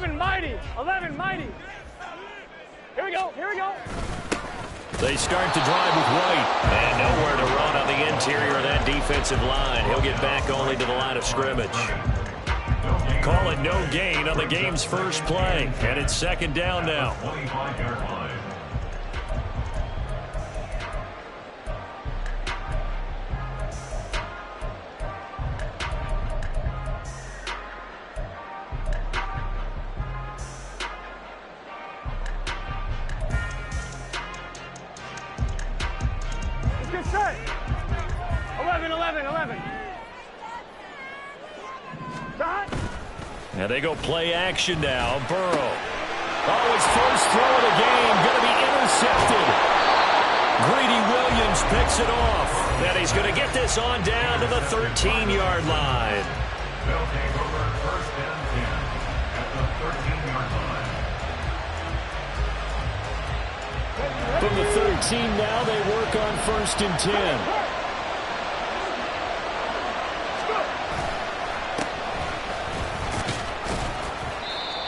11 mighty. 11 mighty. Here we go. Here we go. They start to drive with White. And nowhere to run on the interior of that defensive line. He'll get back only to the line of scrimmage. Call it no gain on the game's first play. And it's second down now. Good set. 11, 11, 11. Shot. Now they go play action now. Burrow. Oh, his first throw of the game going to be intercepted. Greedy Williams picks it off. And he's going to get this on down to the 13-yard line. They'll take over first and 10 at the 13-yard line. From the 13 now, they work on first and 10.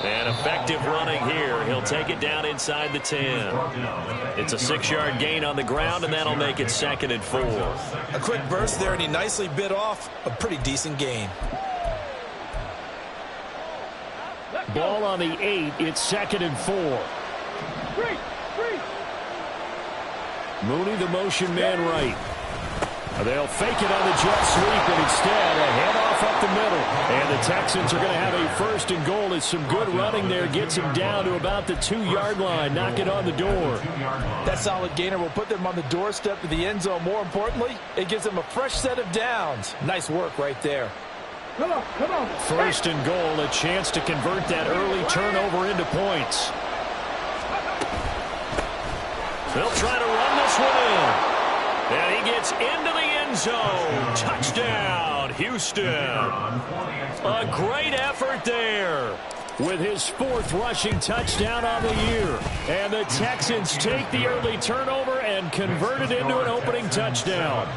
And effective running here. He'll take it down inside the 10. It's a 6-yard gain on the ground, and that'll make it second and 4. A quick burst there, and he nicely bit off a pretty decent gain. Ball on the 8. It's second and 4. Mooney, the motion man right. They'll fake it on the jet sweep, and instead a handoff up the middle. And the Texans are going to have a first and goal as some good running there gets him down to about the 2-yard line. Knock it on the door. That solid gainer will put them on the doorstep of the end zone. More importantly, it gives them a fresh set of downs. Nice work right there. Come on, come on. First and goal, a chance to convert that early turnover into points. They'll try to run this one in. And he gets into the end zone. Touchdown, Houston. A great effort there with his 4th rushing touchdown on the year. And the Texans take the early turnover and convert it into an opening touchdown.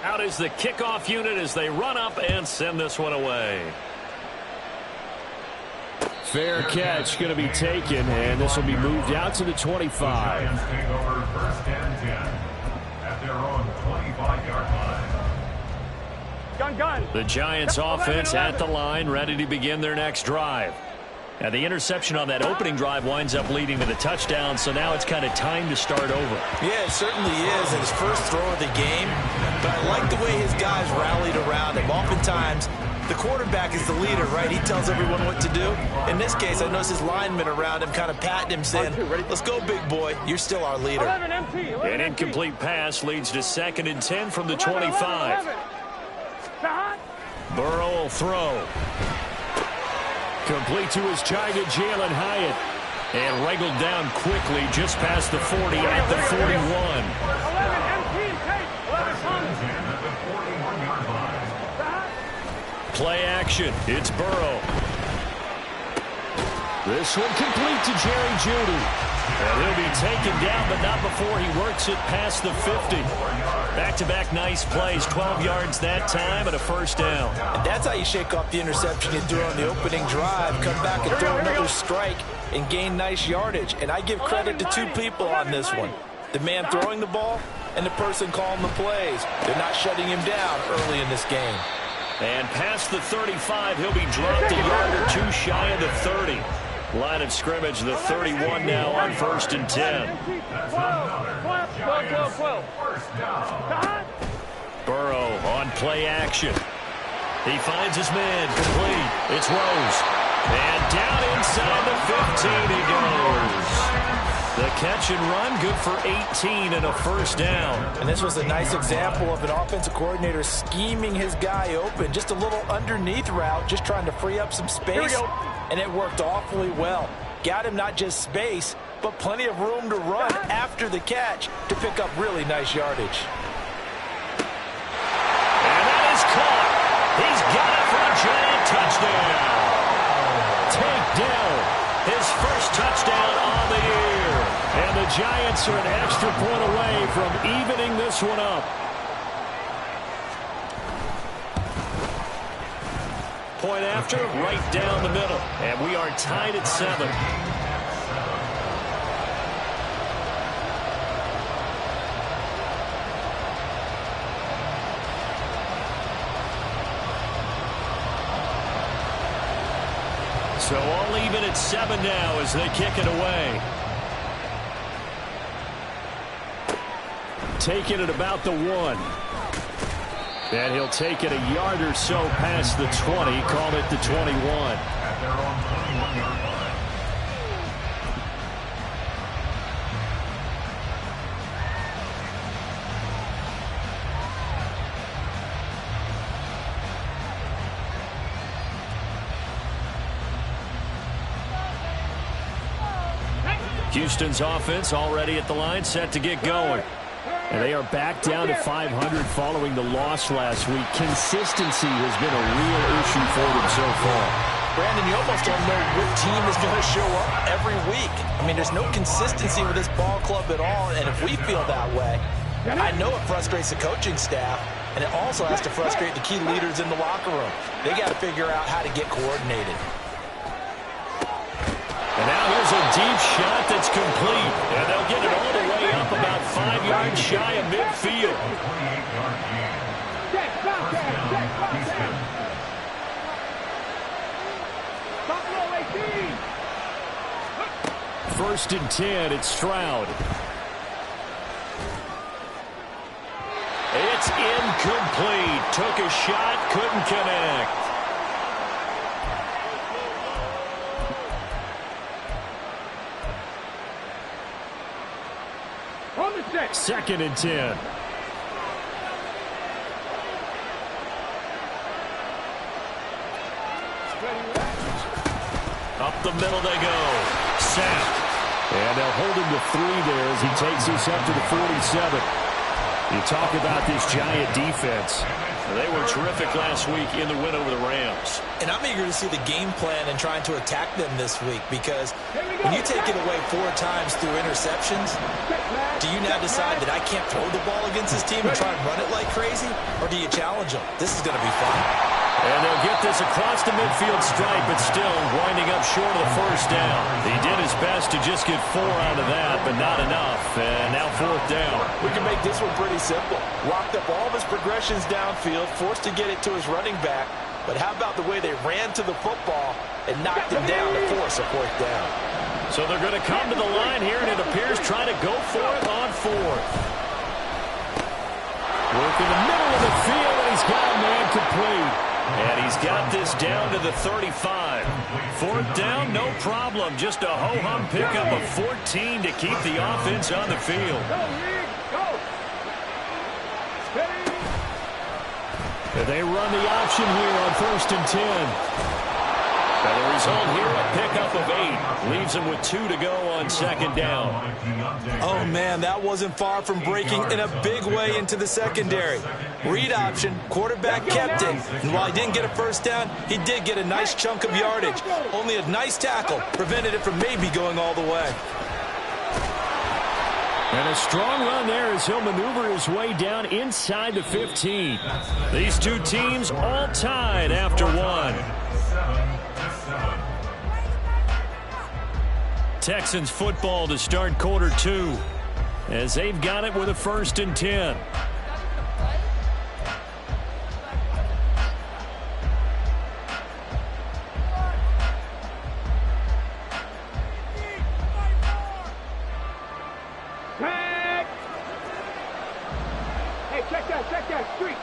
Out is the kickoff unit as they run up and send this one away. Fair catch going to be taken, and this will be moved out to the 25. Take over first and 10 at their own 25-yard line. Gun. The Giants offense at the line, ready to begin their next drive. Now the interception on that opening drive winds up leading to the touchdown, so now it's kind of time to start over. Yeah, it certainly is, and his first throw of the game. But I like the way his guys rallied around him. Oftentimes, the quarterback is the leader, right? He tells everyone what to do. In this case, I noticed his linemen around him kind of patting him, saying, let's go, big boy. You're still our leader. 11 empty. 11 An incomplete pass leads to second and 10 from the 25. Burrow will throw. Complete to his target, Jalen Hyatt. And wrangled down quickly just past the 40 at the 41. 11 empty and take. 11 Play action. It's Burrow. This one complete to Jerry Jeudy. And he'll be taken down, but not before he works it past the 50. Back-to-back nice plays, 12 yards that time and a first down. And that's how you shake off the interception you threw on the opening drive, come back and throw another strike and gain nice yardage. And I give credit to 2 people on this one. The man throwing the ball and the person calling the plays. They're not shutting him down early in this game. And past the 35, he'll be dropped a yard or 2 shy of the 30. Line of scrimmage, the 31 now on first and 10. 12. Burrow on play action. He finds his man complete. It's Rose. And down inside the 15 he goes. The catch and run, good for 18 and a first down. And this was a nice example of an offensive coordinator scheming his guy open. Just a little underneath route, just trying to free up some space. And it worked awfully well. Got him not just space, but plenty of room to run after the catch to pick up really nice yardage. And that is caught. He's got it for a giant touchdown. Take down his first touchdown on the year. And the Giants are an extra point away from evening this one up. point after, right down the middle. And we are tied at 7. So all even at 7 now as they kick it away. Taking it about the 1. And he'll take it a yard or so past the 20. Call it the 21. At their own 21-yard line. Houston's offense already at the line, set to get going. And they are back down to 500 following the loss last week. Consistency has been a real issue for them so far. Brandon, you almost don't know what team is going to show up every week. I mean, there's no consistency with this ball club at all, and if we feel that way, I know it frustrates the coaching staff, and it also has to frustrate the key leaders in the locker room. They got to figure out how to get coordinated. And now here's a deep shot that's complete. And they'll get it all the way up about 5 yards shy of midfield. 28-yard gain. First and 10, it's Stroud. It's incomplete. Took a shot, couldn't connect. Second and 10. Up the middle they go. Sacked. And they'll hold him to 3 there as he takes us up to the 47. You talk about this Giant defense. They were terrific last week in the win over the Rams. And I'm eager to see the game plan and trying to attack them this week, because when you take it away 4 times through interceptions, do you now decide that I can't throw the ball against this team and try and run it like crazy? Or do you challenge them? This is going to be fun. And they'll get this across the midfield stripe, but still winding up short of the first down. He did his best to just get 4 out of that, but not enough. And now 4th down. We can make this one pretty simple. Locked up all of his progressions downfield, forced to get it to his running back. But how about the way they ran to the football and knocked him down to force a 4th down? So they're going to come to the line here, and it appears trying to go for it on 4th. Work in the middle of the field, and he's got a man complete. And he's got this down to the 35. 4th down, no problem. Just a ho-hum pickup of 14 to keep the offense on the field. And they run the option here on 1st and 10. And the result here, a pickup of 8. Leaves them with 2 to go on 2nd down. Oh, man, that wasn't far from breaking in a big way into the secondary. Read option, quarterback kept it. And while he didn't get a 1st down, he did get a nice chunk of yardage. Only a nice tackle prevented it from maybe going all the way. And a strong run there as he'll maneuver his way down inside the 15. These two teams all tied after 1. Texans football to start quarter 2 as they've got it with a 1st and 10. Check that, street.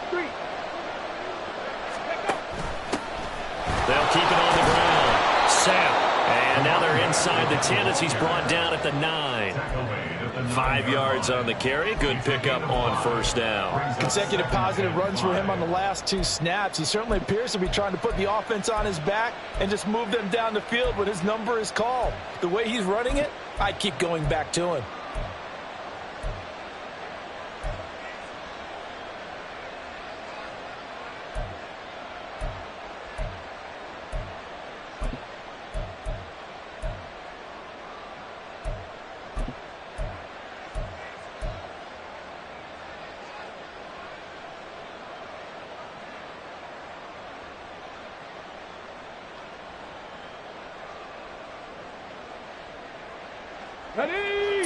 They'll keep it on the ground. Sapp. And now they're inside the 10 as he's brought down at the 9. 5 yards on the carry. Good pickup on 1st down. Consecutive positive runs for him on the last 2 snaps. He certainly appears to be trying to put the offense on his back and just move them down the field when his number is called. The way he's running it, I keep going back to him.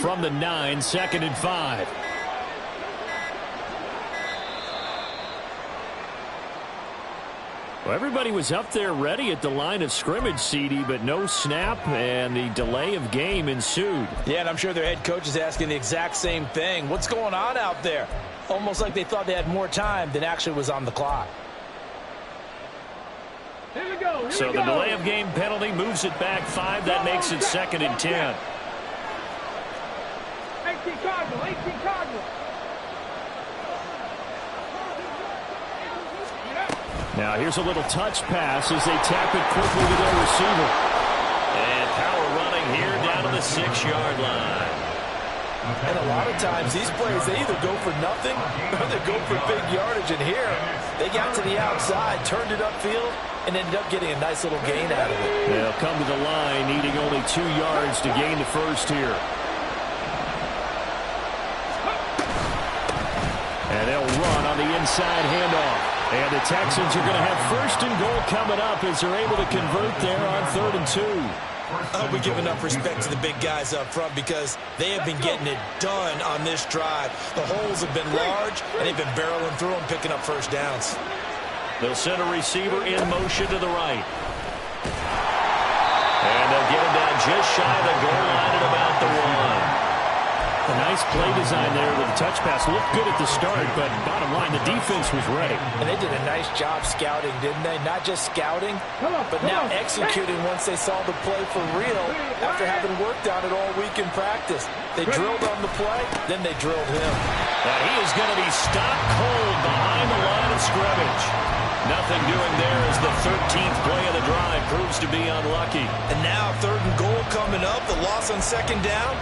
From the 9, 2nd and 5. Well, everybody was up there ready at the line of scrimmage, CD, but no snap, and the delay of game ensued. Yeah, and I'm sure their head coach is asking the exact same thing. What's going on out there? Almost like they thought they had more time than actually was on the clock. Here we go. So the delay of game penalty moves it back 5. That makes it 2nd and 10. 18 Cardinal, 18 Cardinal. Now here's a little touch pass as they tap it quickly to their receiver. And power running here down to the 6-yard line. And a lot of times these plays, they either go for nothing or they go for big yardage. And here, they got to the outside, turned it upfield, and ended up getting a nice little gain out of it. They'll come to the line, needing only 2 yards to gain the first here. And they'll run on the inside handoff. And the Texans are going to have 1st and goal coming up as they're able to convert there on 3rd and 2. I hope we give enough respect to the big guys up front because they have been getting it done on this drive. The holes have been large, and they've been barreling through them, picking up 1st downs. They'll send a receiver in motion to the right. And they'll get him down just shy of the goal line at about the 1. A nice play design there with the touch pass. Looked good at the start, but bottom line, the defense was ready. And they did a nice job scouting, didn't they? Not just scouting, but now executing once they saw the play for real after having worked on it all week in practice. They drilled on the play, then they drilled him. Now he is going to be stopped cold behind the line of scrimmage. Nothing doing there as the 13th play of the drive proves to be unlucky. And now 3rd and goal coming up, the loss on 2nd down.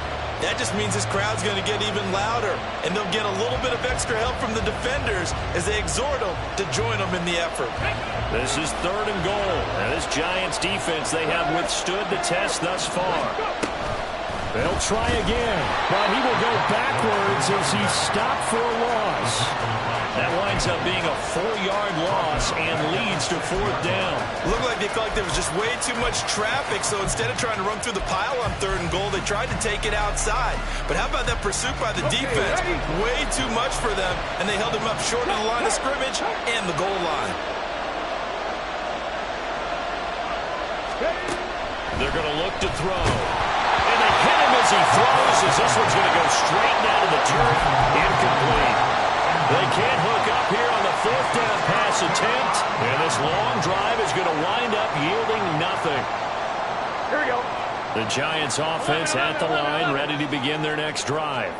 That just means this crowd's going to get even louder, and they'll get a little bit of extra help from the defenders as they exhort them to join them in the effort. This is 3rd and goal, and this Giants defense, they have withstood the test thus far. They'll try again, but he will go backwards as he's stopped for a loss. That winds up being a 4-yard loss and leads to 4th down. Looked like they felt like there was just way too much traffic, so instead of trying to run through the pile on 3rd and goal, they tried to take it outside. But how about that pursuit by the defense? Way too much for them, and they held him up short of the line of scrimmage and the goal line. They're going to look to throw. And they hit him as he throws, as this one's going to go straight down to the turf. Incomplete. They can't hook up here on the 4th down pass attempt. And this long drive is going to wind up yielding nothing. Here we go. The Giants offense at the line, ready to begin their next drive.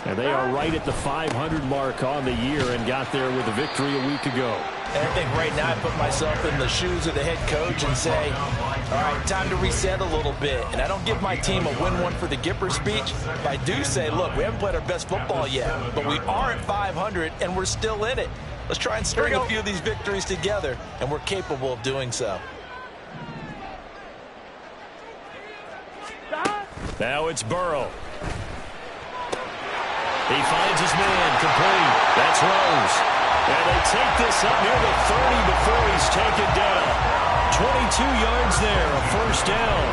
And they are right at the 500 mark on the year and got there with a victory a week ago. And I think right now I put myself in the shoes of the head coach and say, all right, time to reset a little bit. And I don't give my team a win one for the Gipper speech. But I do say, look, we haven't played our best football yet, but we are at 500 and we're still in it. Let's try and string a few of these victories together, and we're capable of doing so. Now it's Burrow. He finds his man, complete. That's Rose. And they take this up near the 30 before he's taken down. 22 yards there, a 1st down.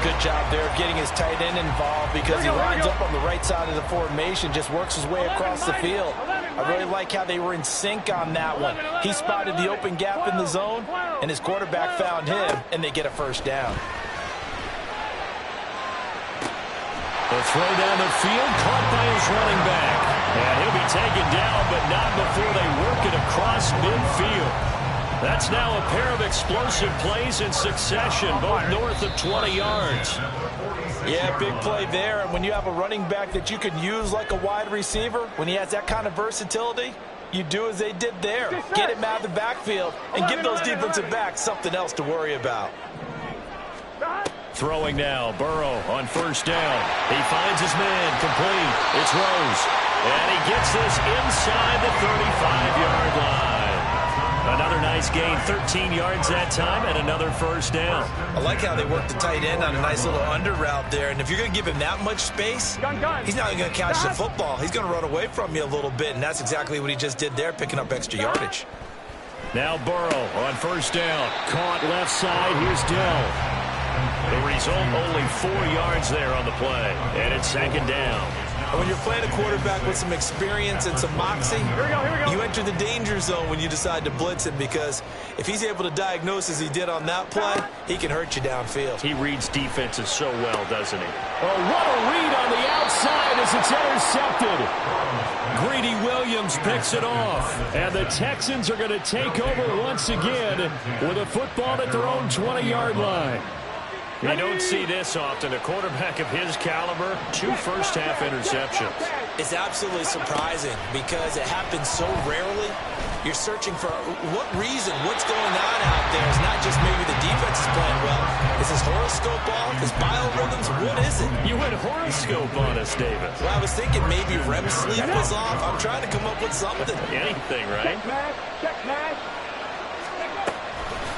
Good job there of getting his tight end involved because he lines up on the right side of the formation, just works his way across the field. I really like how they were in sync on that one. He spotted the open gap in the zone, and his quarterback found him, and they get a 1st down. The throw down the field, caught by his running back. And he'll be taken down, but not before they work it across midfield. That's now a pair of explosive plays in succession, both north of 20 yards. Yeah, big play there. And when you have a running back that you can use like a wide receiver, when he has that kind of versatility, you do as they did there. Get him out of the backfield and give those defensive backs something else to worry about. Throwing now, Burrow on 1st down. He finds his man, complete. It's Rose. And he gets this inside the 35-yard line. Another nice gain, 13 yards that time, and another 1st down. I like how they work the tight end on a nice little under route there. And if you're going to give him that much space, he's not going to catch the football. He's going to run away from you a little bit, and that's exactly what he just did there, picking up extra yardage. Now Burrow on 1st down. Caught left side. Here's Dell. The result, only 4 yards there on the play. And it's second down. When you're playing a quarterback with some experience and some moxie, you enter the danger zone when you decide to blitz him, because if he's able to diagnose as he did on that play, he can hurt you downfield. He reads defenses so well, doesn't he? Oh, what a read on the outside as it's intercepted. Greedy Williams picks it off. And the Texans are going to take over once again with a football at their own 20-yard line. You don't see this often. A quarterback of his caliber, 2 first-half interceptions. It's absolutely surprising because it happens so rarely. You're searching for what reason, what's going on out there. It's not just maybe the defense is playing well. Is his horoscope off? His biorhythms? What is it? You went horoscope on us, Davis. Well, I was thinking maybe REM sleep was off. I'm trying to come up with something. Anything, right?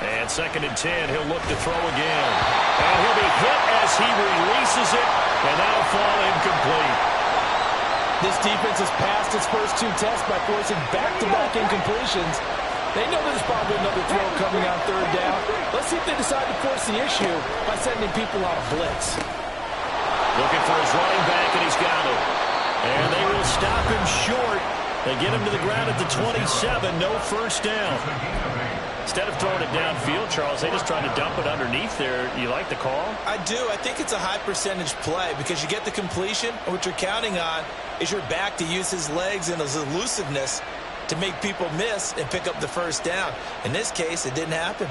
And second and 10, he'll look to throw again. And he'll be hit as he releases it, and that'll fall incomplete. This defense has passed its first 2 tests by forcing back-to-back incompletions. They know there's probably another throw coming on 3rd down. Let's see if they decide to force the issue by sending people on a blitz. Looking for his running back, and he's got him. And they will stop him short. They get him to the ground at the 27, no first down. Instead of throwing it downfield, Charles, they just trying to dump it underneath there. You like the call? I do. I think it's a high percentage play because you get the completion, and what you're counting on is your back to use his legs and his elusiveness to make people miss and pick up the first down. In this case, it didn't happen.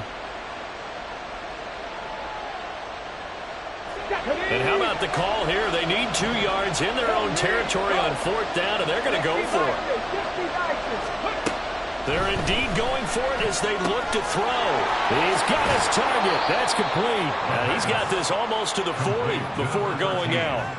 And how about the call here? They need 2 yards in their own territory on 4th down, and they're going to go for it. They're indeed going for it as they look to throw. He's got his target. That's complete. He's got this almost to the 40 before going out.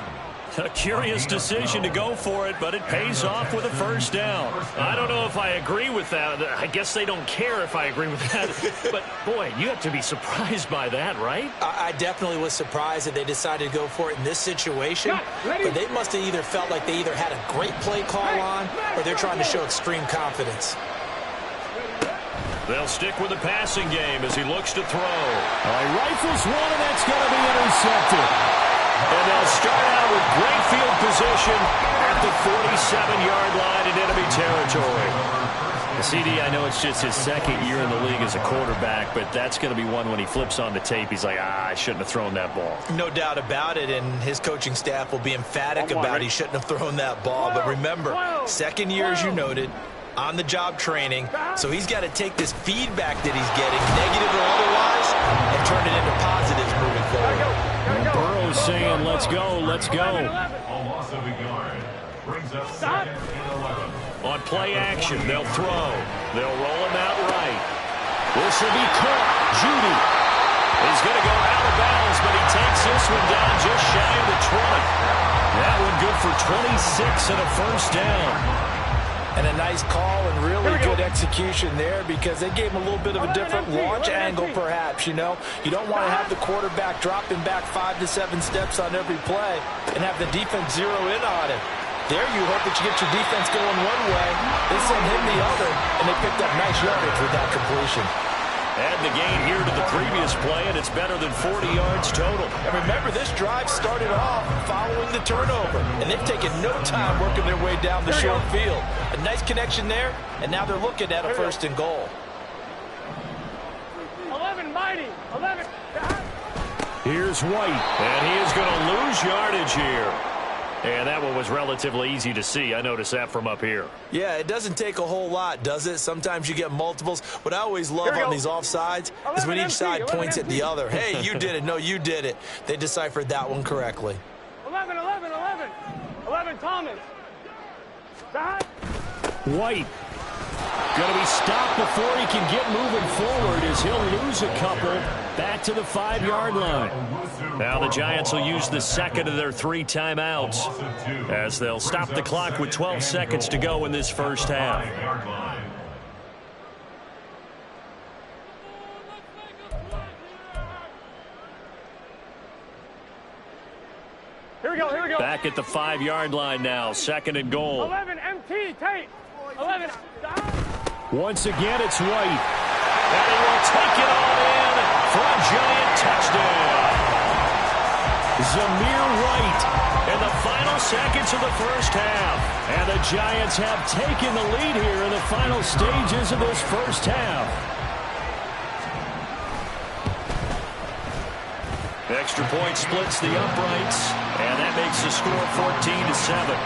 A curious decision to go for it, but it pays off with a first down. I don't know if I agree with that. I guess they don't care if I agree with that. But, boy, you have to be surprised by that, right? I definitely was surprised that they decided to go for it in this situation. But they must have either felt like they either had a great play call on or they're trying to show extreme confidence. They'll stick with the passing game as he looks to throw. Rifles one, and that's going to be intercepted. And they'll start out with great field position at the 47-yard line in enemy territory. CD, I know it's just his 2nd year in the league as a quarterback, but that's going to be one when he flips on the tape. He's like, I shouldn't have thrown that ball. No doubt about it, and his coaching staff will be emphatic about he shouldn't have thrown that ball. But remember, 2nd year, as you noted, on-the-job training, so he's got to take this feedback that he's getting, negative or otherwise, and turn it into positives moving forward. Burrow's saying, let's go, let's go. A loss of a yard brings up 2nd and 11. On play action, they'll throw. They'll roll him out right. This will be caught. Judy. He's going to go out of bounds, but he takes this one down just shy of the 20. That one good for 26 and a first down. And a nice call and really good execution there because they gave him a little bit of a different launch angle perhaps, you know. You don't want to have the quarterback dropping back 5 to 7 steps on every play and have the defense zero in on it. There you hope that you get your defense going one way, they send him the other, and they picked up nice yardage with that completion. Add the gain here to the previous play, and it's better than 40 yards total. And remember, this drive started off following the turnover, and they've taken no time working their way down the short field. A nice connection there, and now they're looking at a 1st and goal. 11 mighty, 11. Here's White, and he is going to lose yardage here. And that one was relatively easy to see. I noticed that from up here. Yeah, it doesn't take a whole lot, does it? Sometimes you get multiples. What I always love on these offsides is when each side points at the other. Hey, you did it. No, you did it. They deciphered that one correctly. 11, 11, 11. 11, Thomas. White going to be stopped before he can get moving forward as he'll lose a couple back to the 5-yard line. Now the Giants will use the 2nd of their 3 timeouts as they'll stop the clock with 12 seconds to go in this first half. Here we go, here we go. Back at the 5-yard line now, 2nd and goal. 11, MT, Tate. 11, Once again, it's White. And he will take it all in for a Giant touchdown. Zamir White in the final seconds of the first half. And the Giants have taken the lead here in the final stages of this first half. Extra point splits the uprights, and that makes the score 14-7.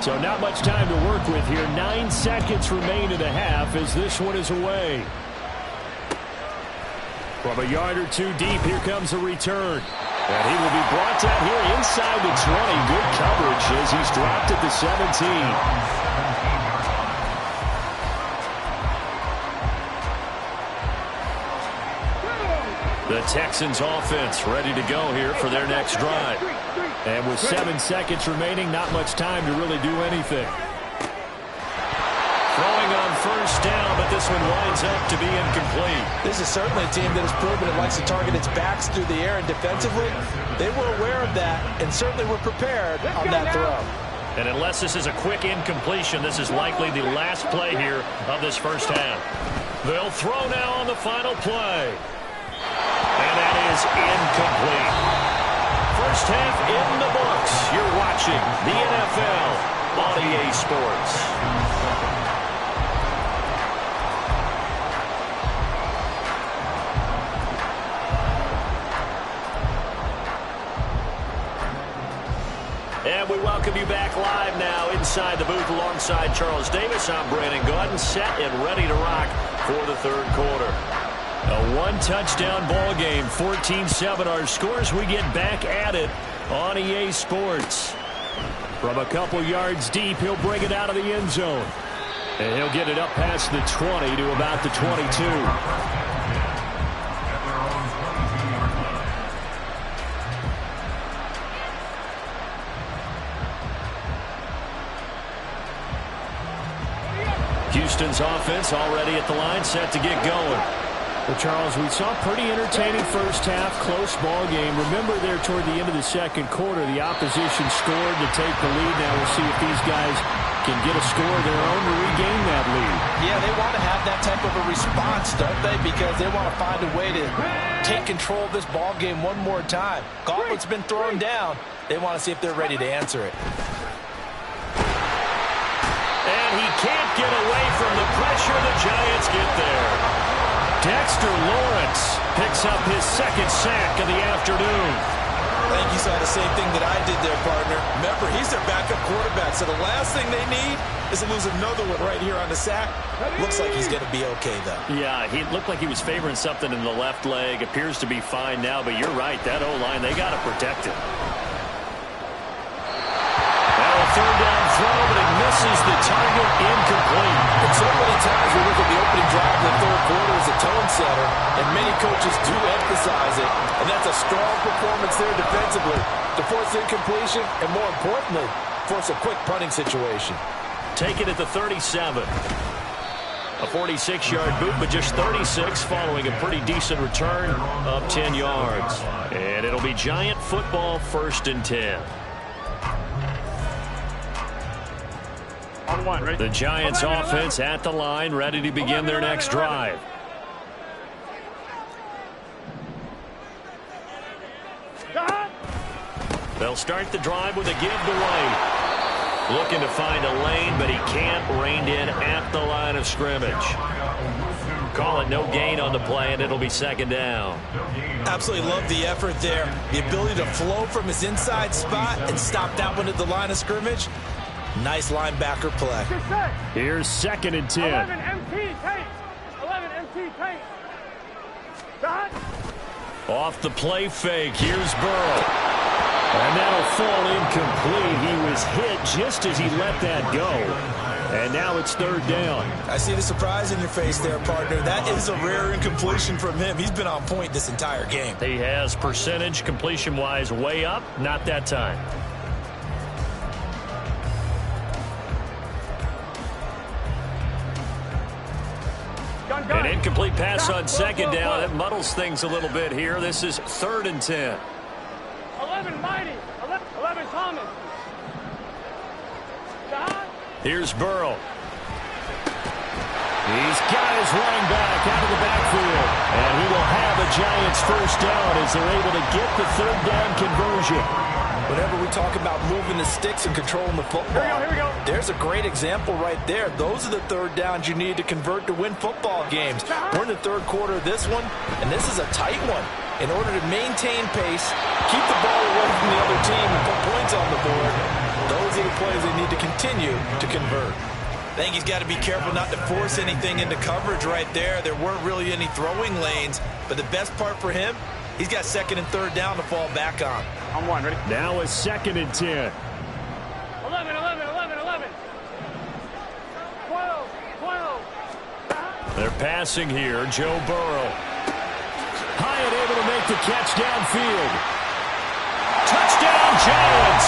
So not much time to work with here. 9 seconds remain in the half as this one is away. From a yard or two deep, here comes a return. And he will be brought down here inside the 20. Good coverage as he's dropped at the 17. The Texans offense ready to go here for their next drive. And with 7 seconds remaining, not much time to really do anything. Throwing on first down, but this one winds up to be incomplete. This is certainly a team that has proven it likes to target its backs through the air, and defensively, they were aware of that and certainly were prepared on that throw. And unless this is a quick incompletion, this is likely the last play here of this first half. They'll throw now on the final play. And that is incomplete. First half in the books. You're watching the NFL on EA Sports. And we welcome you back live now inside the booth alongside Charles Davis. I'm Brandon Gaudin, set and ready to rock for the third quarter. A one-touchdown ball game, 14-7 our scores. We get back at it on EA Sports. From a couple yards deep, he'll bring it out of the end zone. And he'll get it up past the 20 to about the 22. Houston's offense already at the line, set to get going. Well, Charles, we saw a pretty entertaining first half, close ball game. Remember there toward the end of the second quarter, the opposition scored to take the lead. Now we'll see if these guys can get a score of their own to regain that lead. Yeah, they want to have that type of a response, don't they? Because they want to find a way to take control of this ball game one more time. Gauntlet's been thrown down. They want to see if they're ready to answer it. And he can't get away from the pressure. The Giants get there. Dexter Lawrence picks up his second sack of the afternoon. I think you saw the same thing that I did there, partner. Remember, he's their backup quarterback, so the last thing they need is to lose another one right here on the sack. Looks like he's going to be okay, though. Yeah, he looked like he was favoring something in the left leg. Appears to be fine now, but you're right. That O-line, they got to protect him. Third down throw, but it misses the target, incomplete. And so many times we look at the opening drive in the third quarter as a tone setter, and many coaches do emphasize it, and that's a strong performance there defensively to force incompletion and, more importantly, force a quick punting situation. Take it at the 37. A 46-yard boot, but just 36 following a pretty decent return of 10 yards. And it'll be Giant football, 1st and 10. The Giants offense at the line, ready to begin their next drive. They'll start the drive with a give to White. Looking to find a lane, but he can't. Reined in at the line of scrimmage. Call it no gain on the play, and it'll be second down. Absolutely love the effort there. The ability to flow from his inside spot and stop that one at the line of scrimmage. Nice linebacker play. Here's 2nd and 10. 11 MT tape. 11 MT tape. Dot. Off the play fake. Here's Burrow. And that'll fall incomplete. He was hit just as he let that go. And now it's 3rd down. I see the surprise in your face there, partner. That is a rare incompletion from him. He's been on point this entire game. He has percentage completion-wise way up. Not that time. An incomplete pass on 2nd down. That muddles things a little bit here. This is 3rd and 10. 11 Mighty. 11 Thomas. Here's Burrow. He's got his running back out of the backfield. And he will have a Giants first down as they're able to get the third down conversion. Whenever we talk about moving the sticks and controlling the football, Here we go. there's a great example right there. Those are the third downs you need to convert to win football games. We're in the third quarter of this one, and this is a tight one. In order to maintain pace, keep the ball away from the other team, and put points on the board, those are the plays they need to continue to convert. I think he's got to be careful not to force anything into coverage right there. There weren't really any throwing lanes, but the best part for him, he's got second and third down to fall back on. On one, ready? Now a 2nd and 10. 11, 11, 11, 11. 12, 12. They're passing here. Joe Burrow. Hyatt able to make the catch downfield. Touchdown, Giants!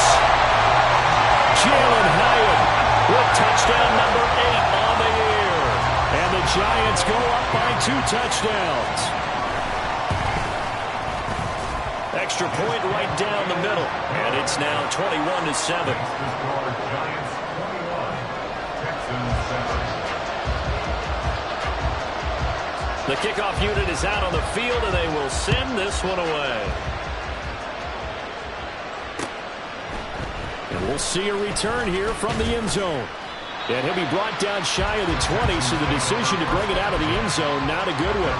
Jalen Hyatt With touchdown number 8 on the year. and the Giants go up by 2 touchdowns. Extra point right down the middle. And it's now 21-7. Giants 21, Texans 7. The kickoff unit is out on the field, and they will send this one away. And we'll see a return here from the end zone. And he'll be brought down shy of the 20, so the decision to bring it out of the end zone, not a good one.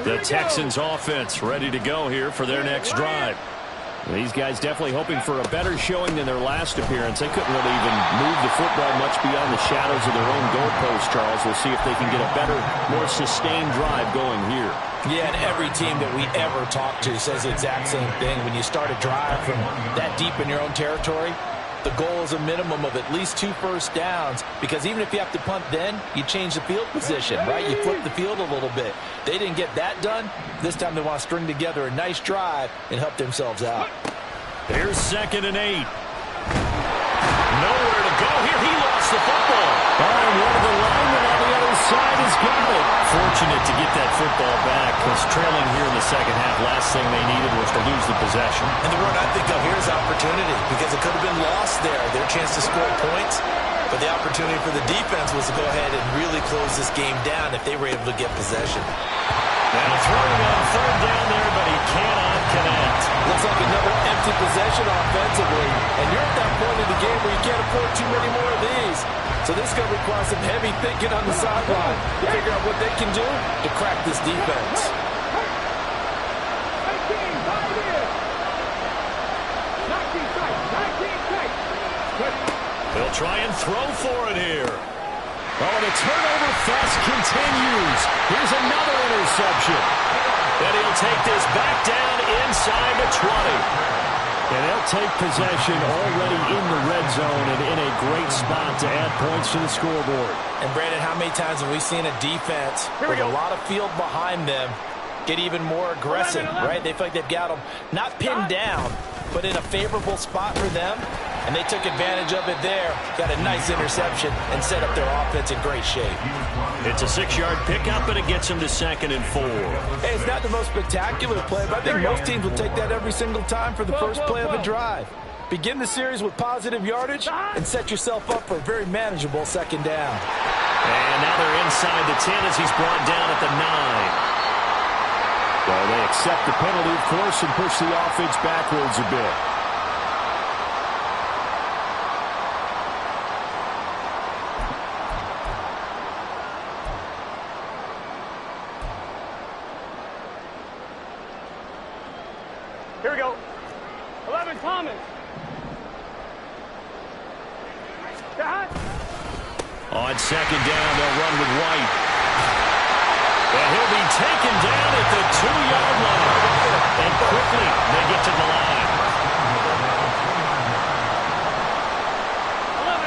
The Texans offense ready to go here for their next drive. These guys definitely hoping for a better showing than their last appearance. They couldn't really even move the football much beyond the shadows of their own goalpost, Charles. We'll see if they can get a better, more sustained drive going here. Yeah, and every team that we ever talk to says the exact same thing. When you start a drive from that deep in your own territory, the goal is a minimum of at least 2 first downs, because even if you have to punt then, you change the field position, right? You flip the field a little bit. They didn't get that done. This time they want to string together a nice drive and help themselves out. Here's 2nd and 8. Nowhere to go here. He lost the football. And one of the linemen on the other side has got it. Fortunate to get that football back, because trailing here in the second half, last thing they needed was to lose the possession. And the word I think of here is opportunity, because it could have been lost there. Their chance to score points, but the opportunity for the defense was to go ahead and really close this game down if they were able to get possession. Now throwing on 3rd down there, but he cannot connect. Looks like another empty possession offensively, and you're at that point in the game where you can't afford too many more of these. So this is going to require some heavy thinking on the sideline to figure out what they can do to crack this defense. They'll try and throw for it here. Oh, the turnover fest continues. Here's another interception. And he'll take this back down inside the 20. And they'll take possession already in the red zone and in a great spot to add points to the scoreboard. And Brandon, how many times have we seen a defense with a lot of field behind them get even more aggressive, right? They feel like they've got them not pinned down, but in a favorable spot for them. And they took advantage of it there, got a nice interception, and set up their offense in great shape. It's a 6-yard pickup, and it gets them to 2nd and 4. Hey, it's not the most spectacular play, but I think most teams will take that every single time for the first play of a drive. Begin the series with positive yardage and set yourself up for a very manageable 2nd down. And now they're inside the 10 as he's brought down at the 9. Well, they accept the penalty, of course, and push the offense backwards a bit. Here we go. 11, Thomas. On 2nd down, they'll run with White. And he'll be taken down at the 2-yard line. And quickly, they get to the line.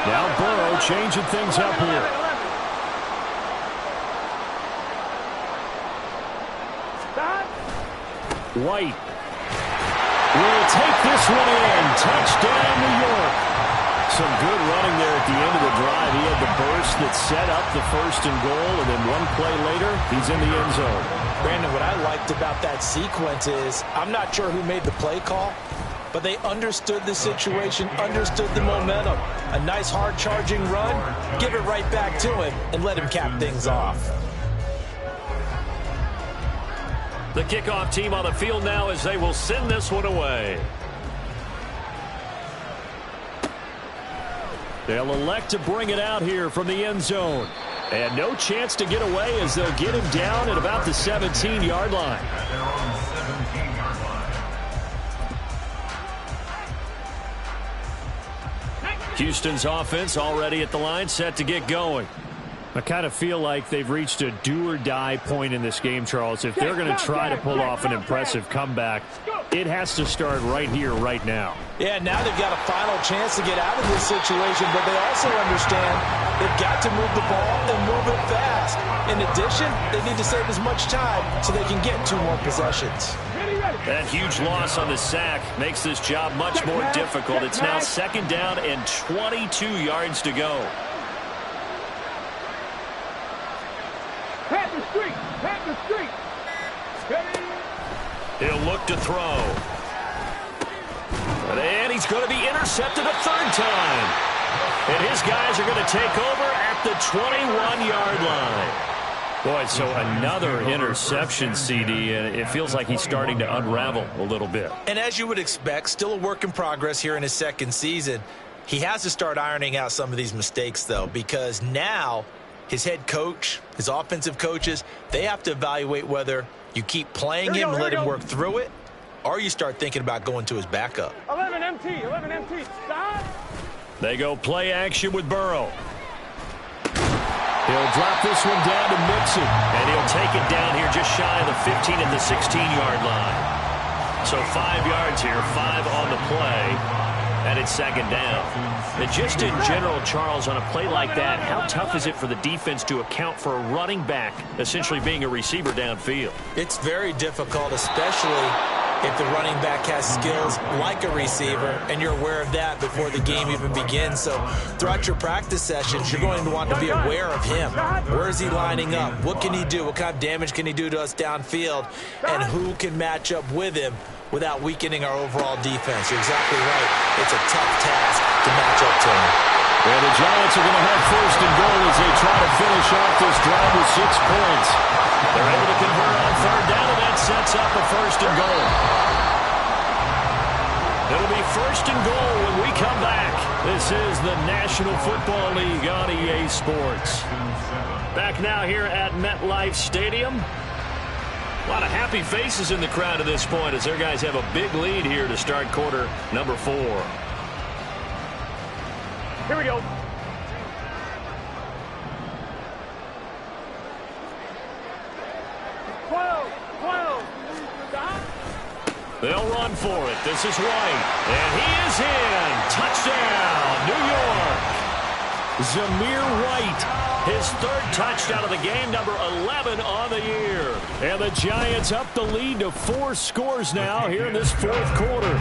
Now Burrow changing things up here. White will take this one in. Touchdown, New York. Some good running there at the end of the drive. He had the burst that set up the 1st and goal, and then one play later, he's in the end zone. Brandon, what I liked about that sequence is I'm not sure who made the play call, but they understood the situation, understood the momentum. A nice hard-charging run, give it right back to him, and let him cap things off. The kickoff team on the field now as they will send this one away. They'll elect to bring it out here from the end zone. And no chance to get away as they'll get him down at about the 17-yard line. At their own 17-yard line. Houston's offense already at the line, set to get going. I kind of feel like they've reached a do-or-die point in this game, Charles. If they're going to try to pull off an impressive comeback, it has to start right here, right now. Yeah, now they've got a final chance to get out of this situation, but they also understand they've got to move the ball and move it fast. In addition, they need to save as much time so they can get 2 more possessions. That huge loss on the sack makes this job much more difficult. It's now 2nd down and 22 yards to go. Pat the street. Pat the street. He'll look to throw. And he's going to be intercepted a 3rd time. And his guys are going to take over at the 21-yard line. Boy, so another interception, CD, and it feels like he's starting to unravel a little bit. And as you would expect, still a work in progress here in his 2nd season. He has to start ironing out some of these mistakes, though, because now his head coach, his offensive coaches, they have to evaluate whether you keep playing him and let him work through it, or you start thinking about going to his backup. 11 MT. Stop. They go play action with Burrow. He'll drop this one down to Mixon. And he'll take it down here just shy of the 15 at the 16-yard line. So 5 yards here, 5 on the play. And it's 2nd down. And just in general, Charles, on a play like that, how tough is it for the defense to account for a running back essentially being a receiver downfield? It's very difficult, especially if the running back has skills like a receiver, and you're aware of that before the game even begins. So throughout your practice sessions, you're going to want to be aware of him. Where is he lining up? What can he do? What kind of damage can he do to us downfield? And who can match up with him without weakening our overall defense? You're exactly right. It's a tough task to match up to him. And the Giants are going to have 1st and goal as they try to finish off this drive with 6 points. They're able to convert on 3rd down, and that sets up a 1st and goal. It'll be 1st and goal when we come back. This is the National Football League on EA Sports. Back now here at MetLife Stadium. A lot of happy faces in the crowd at this point as their guys have a big lead here to start quarter number 4. Here we go. They'll run for it. This is White. And he is in. Touchdown, New York. Zamir White. His 3rd touchdown of the game, number 11 on the year. And the Giants up the lead to 4 scores now here in this 4th quarter.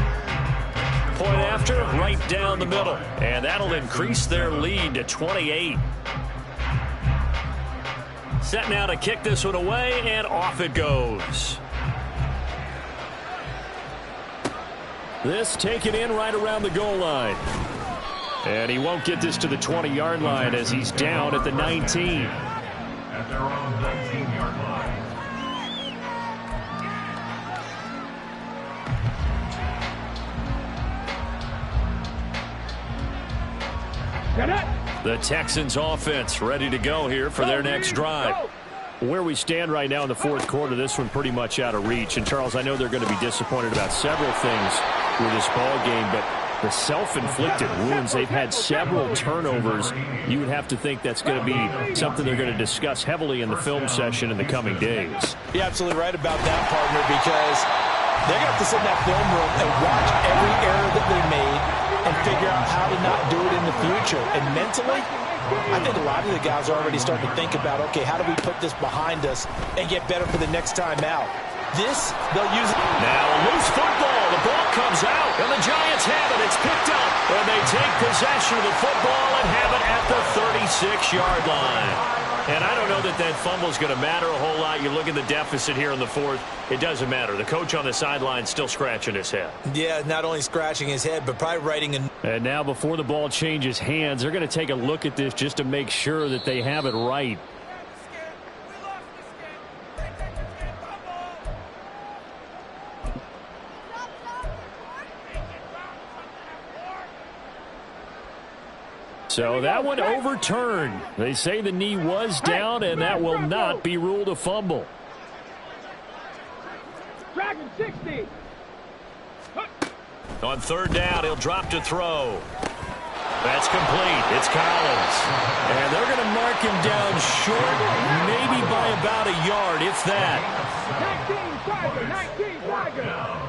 Point after, right down the middle. And that'll increase their lead to 28. Set now to kick this one away, and off it goes. This taken in right around the goal line. And he won't get this to the 20-yard line as he's down at the 19. At their own 19-yard line. The Texans offense ready to go here for their next drive. Where we stand right now in the 4th quarter, this one pretty much out of reach. And, Charles, I know they're going to be disappointed about several things with this ball game, but the self-inflicted wounds, they've had several turnovers. You would have to think that's going to be something they're going to discuss heavily in the film session in the coming days. You're absolutely right about that, partner, because they're going to have to sit in that film room and watch every error that they made and figure out how to not do it in the future. And mentally, I think a lot of the guys are already starting to think about, okay, how do we put this behind us and get better for the next time out? this, they'll use it. Now a loose football. The ball comes out, and the Giants have it. It's picked up, and they take possession of the football and have it at the 36-yard line. And I don't know that that fumble is going to matter a whole lot. You look at the deficit here in the fourth. It doesn't matter. The coach on the sideline still scratching his head. Yeah, not only scratching his head, but probably writing a... And now before the ball changes hands, they're going to take a look at this just to make sure that they have it right. So that one overturned. They say the knee was down, and that will not be ruled a fumble. Dragon 60. On third down, he'll drop to throw. That's complete. It's Collins. And they're going to mark him down short, maybe by about a yard, if that. 19 Tiger.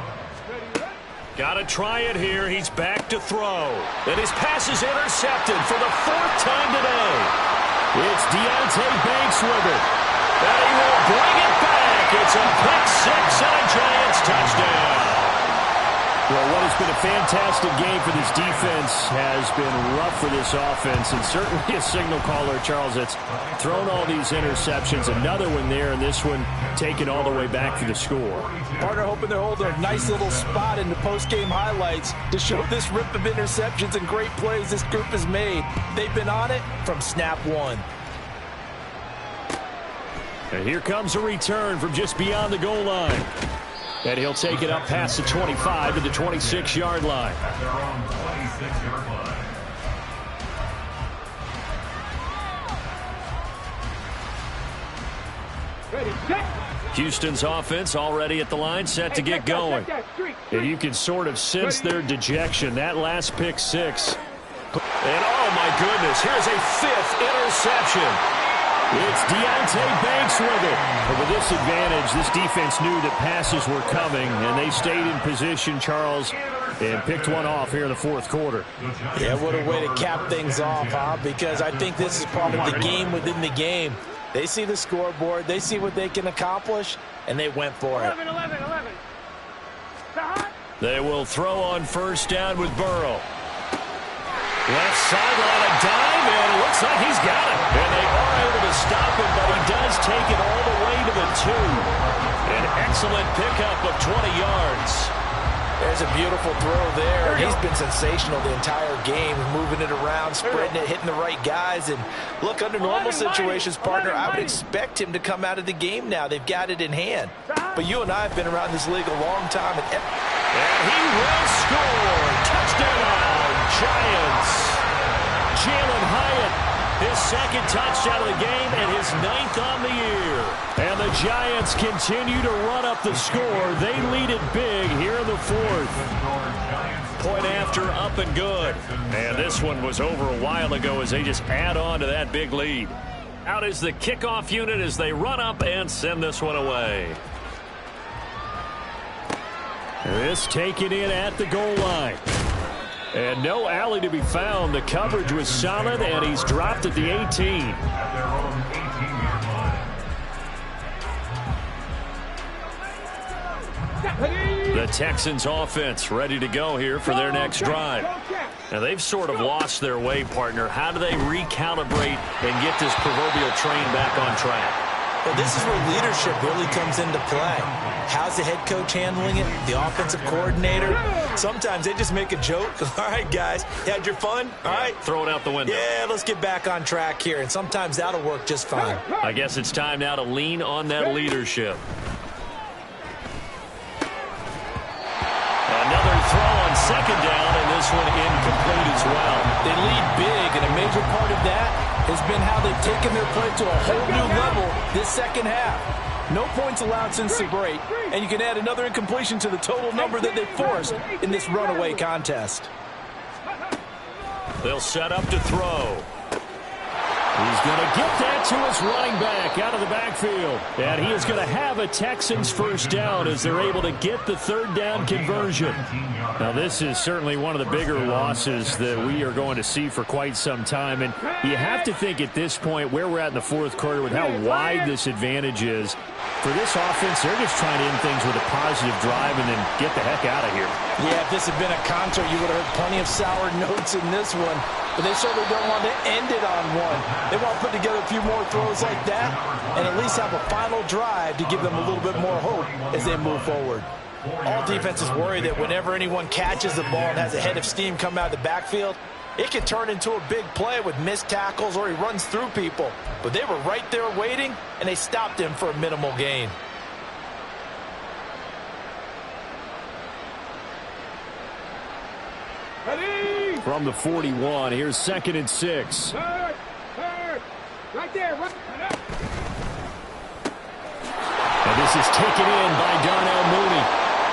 Got to try it here. He's back to throw. And his pass is intercepted for the fourth time today. It's Deontay Banks with it. And he will bring it back. It's a pick six and a Giants touchdown. Well, what has been a fantastic game for this defense has been rough for this offense, and certainly a signal caller, Charles, that's thrown all these interceptions. Another one there, and this one taken all the way back for the score. Partner hoping they're holding a nice little spot in the post-game highlights to show this rip of interceptions and great plays this group has made. They've been on it from snap one. And here comes a return from just beyond the goal line. And he'll take it up past the 25 to the 26-yard line. At their own 26-yard line. Ready, set. Houston's offense already at the line, set to get going. And you can sort of sense their dejection. That last pick six. And oh my goodness, here's a fifth interception. It's Deontay Banks with it. But with this advantage, this defense knew that passes were coming, and they stayed in position, Charles, and picked one off here in the fourth quarter. Yeah, what a way to cap things off, huh? Because I think this is part of the game within the game. They see the scoreboard, they see what they can accomplish, and they went for it. 11. They will throw on first down with Burrow. Left sideline, a dive, and it looks like he's got it. And they are able to stop him, but he does take it all the way to the 2. An excellent pickup of 20 yards. There's a beautiful throw there. He's been sensational the entire game, moving it around, spreading it, hitting the right guys. And look, under normal situations, partner, I would expect him to come out of the game now. They've got it in hand. But you and I have been around this league a long time. And he will score. Touchdown, Giants. Jalen Hyatt, his second touchdown of the game and his 9th on the year. And the Giants continue to run up the score. They lead it big here in the fourth. Point after, up and good. And this one was over a while ago as they just add on to that big lead. Out is the kickoff unit as they run up and send this one away. This taken in at the goal line. And no alley to be found. The coverage was solid, and he's dropped at the 18. At their own 18-yard line. The Texans offense ready to go here for their next drive. Now they've sort of lost their way, partner. How do they recalibrate and get this proverbial train back on track? Well, this is where leadership really comes into play. How's the head coach handling it? The offensive coordinator? Sometimes they just make a joke. All right, guys, you had your fun? All right. Throw it out the window. Yeah, let's get back on track here. And sometimes that'll work just fine. I guess it's time now to lean on that leadership. Another throw on second down, and this one incomplete as well. They lead big, and a major part of that has been how they've taken their play to a whole new level this second half. No points allowed since the break, and you can add another incompletion to the total number that they forced in this runaway contest. They'll set up to throw. He's going to get that to his running back out of the backfield. And he is going to have a Texans first down as they're able to get the third down conversion. Now, this is certainly one of the bigger losses that we are going to see for quite some time. And you have to think at this point where we're at in the fourth quarter with how wide this advantage is. For this offense, they're just trying to end things with a positive drive and then get the heck out of here. Yeah, if this had been a concert, you would have heard plenty of sour notes in this one. But they certainly don't want to end it on one. They want to put together a few more throws like that and at least have a final drive to give them a little bit more hope as they move forward. All defenses worry that whenever anyone catches the ball and has a head of steam come out of the backfield, it can turn into a big play with missed tackles or he runs through people. But they were right there waiting, and they stopped him for a minimal gain. Ready? From the 41, here's 2nd and 6. Third. Right there. Right. And this is taken in by Darnell Mooney.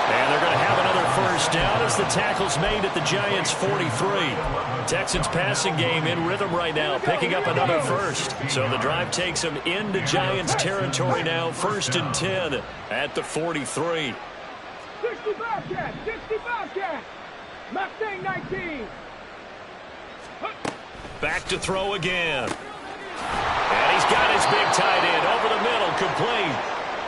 And they're going to have another first down as the tackle's made at the Giants' 43. Texans passing game in rhythm right now, picking up another first. So the drive takes them into Giants territory now, 1st and 10 at the 43. 60 Bobcat. Mustang 19. Back to throw again. And he's got his big tight end over the middle, complete.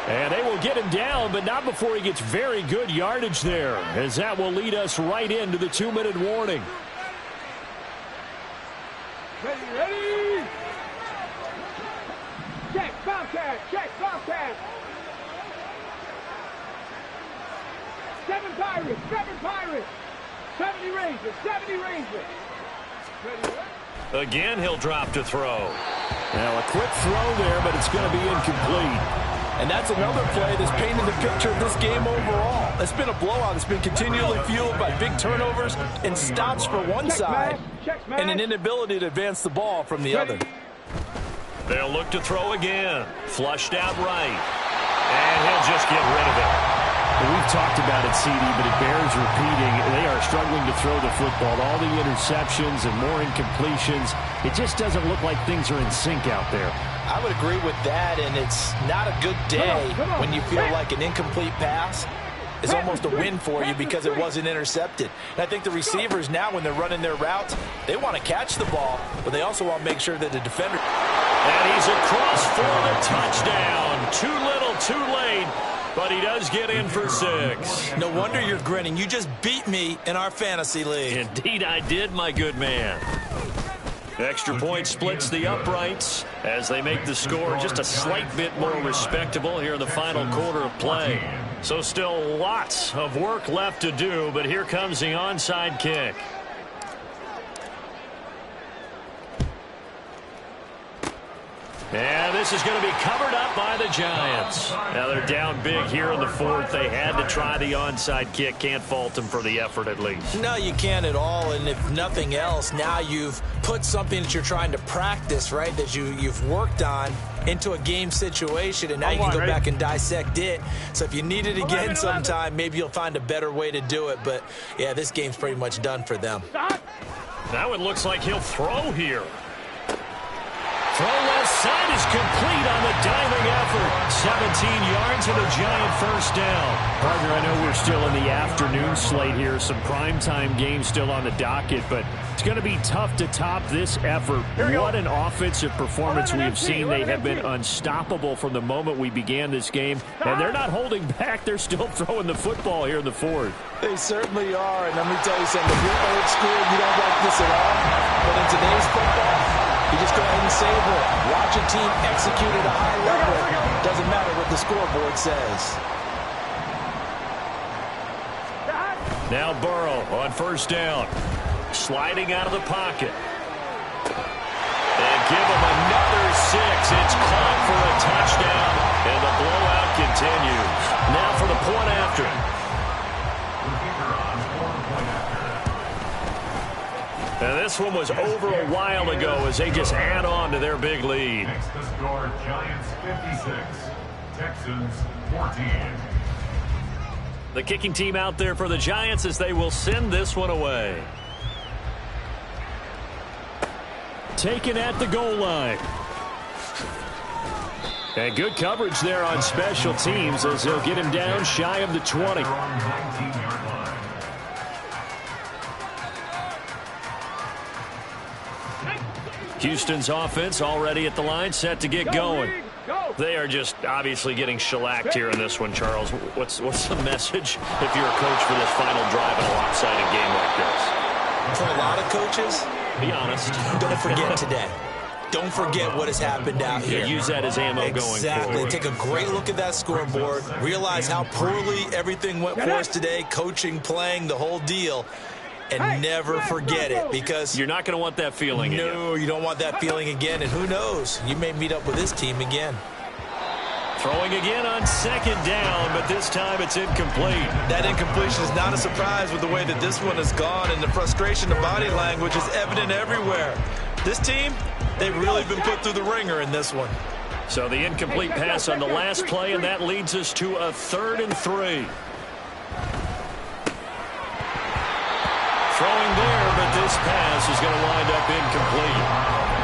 And they will get him down, but not before he gets very good yardage there, as that will lead us right into the 2-minute warning. Ready? Check, Bobcat. 7 Pirates. 70 Rangers. Ready? Again, he'll drop to throw. Now, a quick throw there, but it's going to be incomplete. And that's another play that's painted the picture of this game overall. It's been a blowout. It's been continually fueled by big turnovers and stops for one side and an inability to advance the ball from the other. They'll look to throw again. Flushed out right. And he'll just get rid of it. We've talked about it, CD, but it bears repeating. They are struggling to throw the football. All the interceptions and more incompletions. It just doesn't look like things are in sync out there. I would agree with that, and it's not a good day when you feel like an incomplete pass is almost a win for you because it wasn't intercepted. And I think the receivers now, when they're running their routes, they want to catch the ball, but they also want to make sure that the defender... And he's across for the touchdown. Too little, too late, but he does get in for 6. No wonder you're grinning. You just beat me in our fantasy league. Indeed I did, my good man. Extra point splits the uprights as they make the score just a slight bit more respectable here in the final quarter of play. So still lots of work left to do, but here comes the onside kick. And this is going to be covered up by the Giants. Now they're down big here in the 4th. They had to try the onside kick. Can't fault them for the effort at least. No, you can't at all. And if nothing else, now you've put something that you're trying to practice, right, that you've worked on into a game situation, and now you can go back and dissect it. So if you need it again sometime, maybe you'll find a better way to do it. But, yeah, this game's pretty much done for them. Now it looks like he'll throw here. Throw left side is complete on the diving effort. 17 yards and a Giant first down. Partner, I know we're still in the afternoon slate here. Some primetime games still on the docket, but it's going to be tough to top this effort. What an offensive performance we have seen. They have been unstoppable from the moment we began this game, and they're not holding back. They're still throwing the football here in the 4th. They certainly are, and let me tell you something. If you're old school, you don't like this at all, but in today's football, you just go ahead and savor it. Watch a team execute at a high level. Doesn't matter what the scoreboard says. Now Burrow on first down. Sliding out of the pocket. And give him another 6. It's caught for a touchdown. And the blowout continues. Now for the point after. And this one was over a while ago as they just add on to their big lead. Next to score, Giants 56, Texans 14. The kicking team out there for the Giants as they will send this one away. taken at the goal line. And good coverage there on special teams as they'll get him down shy of the 20. Houston's offense already at the line, set to get going. They are just obviously getting shellacked here in this one, Charles. What's the message if you're a coach for this final drive in a lopsided game like this? For a lot of coaches, be honest. Don't forget today. Don't forget what has happened out here. Use that as ammo going forward. Exactly. Take a great look at that scoreboard. Realize how poorly everything went for us today. Coaching, playing, the whole deal. And never forget it, because you're not going to want that feeling again. No, you don't want that feeling again. And who knows? You may meet up with this team again. Throwing again on second down, but this time it's incomplete. That incompletion is not a surprise with the way that this one has gone, and the frustration of body language is evident everywhere. This team, they've really been put through the ringer in this one. So the incomplete pass on the last play, and that leads us to a 3rd and 3. Throwing there, but this pass is going to wind up incomplete.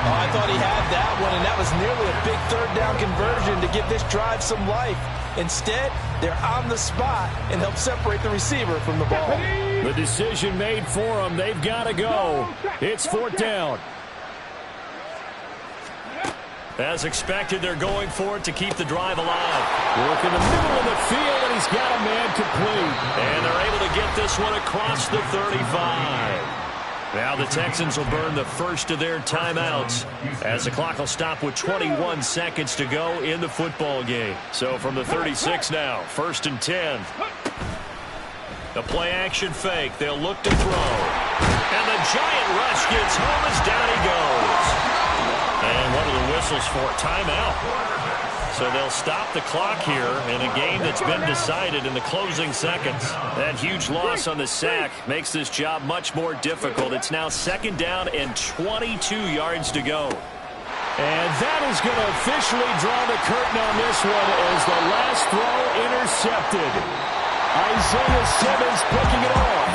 Oh, I thought he had that one, and that was nearly a big 3rd down conversion to give this drive some life. Instead, they're on the spot and help separate the receiver from the ball. The decision made for them. They've got to go. It's 4th down. As expected, they're going for it to keep the drive alive. Work in the middle of the field, and he's got a man complete. And they're able to get this one across the 35. Now the Texans will burn the first of their timeouts as the clock will stop with 21 seconds to go in the football game. So from the 36 now, 1st and 10. The play-action fake. They'll look to throw. And the giant rush gets home as down he goes. And what are the whistles for? Timeout. So they'll stop the clock here in a game that's been decided in the closing seconds. That huge loss on the sack makes this job much more difficult. It's now 2nd down and 22 yards to go. And that is going to officially draw the curtain on this one as the last throw intercepted. Isaiah Simmons picking it off.